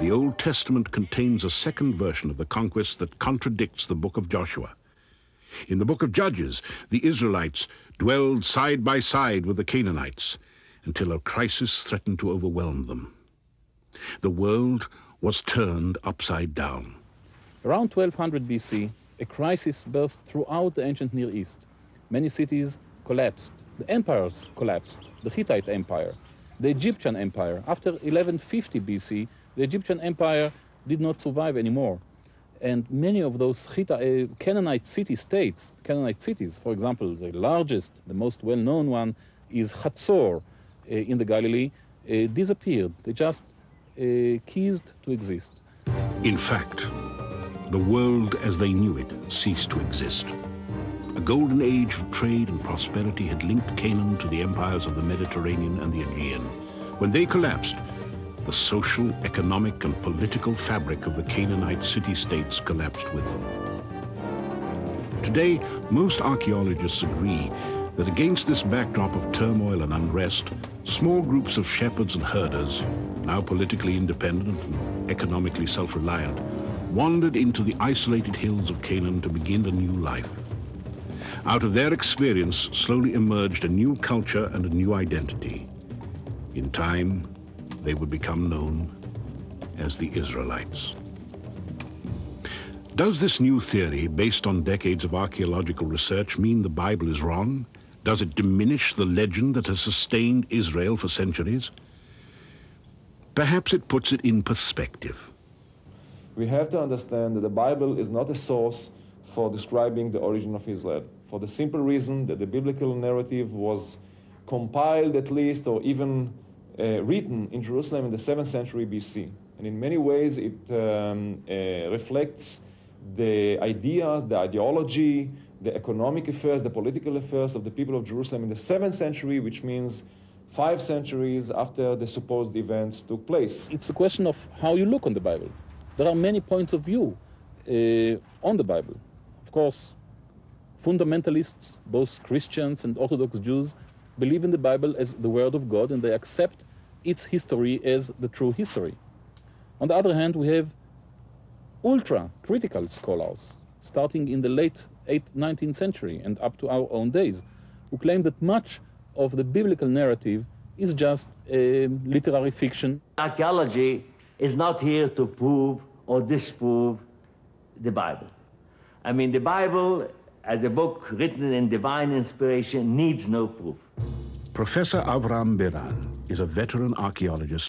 the Old Testament contains a second version of the conquest that contradicts the book of Joshua. In the book of Judges, the Israelites dwelled side by side with the Canaanites until a crisis threatened to overwhelm them. The world was turned upside down. Around 1200 BC, a crisis burst throughout the ancient Near East. Many cities collapsed. The empires collapsed. The Hittite Empire, the Egyptian Empire. After 1150 BC, the Egyptian Empire did not survive anymore. And many of those Canaanite city-states, Canaanite cities, for example, the largest, the most well-known one is Hatzor in the Galilee, disappeared. They just ceased to exist. In fact, the world as they knew it ceased to exist. A golden age of trade and prosperity had linked Canaan to the empires of the Mediterranean and the Aegean. When they collapsed, the social, economic, and political fabric of the Canaanite city-states collapsed with them. Today, most archaeologists agree that against this backdrop of turmoil and unrest, small groups of shepherds and herders, now politically independent and economically self-reliant, wandered into the isolated hills of Canaan to begin a new life. Out of their experience slowly emerged a new culture and a new identity. In time, they would become known as the Israelites. Does this new theory, based on decades of archaeological research, mean the Bible is wrong? Does it diminish the legend that has sustained Israel for centuries? Perhaps it puts it in perspective. We have to understand that the Bible is not a source for describing the origin of Israel, for the simple reason that the biblical narrative was compiled at least, or even written in Jerusalem in the 7th century BC. And in many ways it reflects the ideas, the ideology, the economic affairs, the political affairs of the people of Jerusalem in the 7th century, which means 5 centuries after the supposed events took place. It's a question of how you look on the Bible. There are many points of view on the Bible. Of course, fundamentalists, both Christians and Orthodox Jews, believe in the Bible as the Word of God, and they accept its history as the true history. On the other hand, we have ultra-critical scholars, starting in the late 19th century and up to our own days, who claim that much of the biblical narrative is just literary fiction. Archaeology is not here to prove or disprove the Bible. I mean, the Bible, as a book written in divine inspiration, needs no proof. Professor Avram Biran is a veteran archaeologist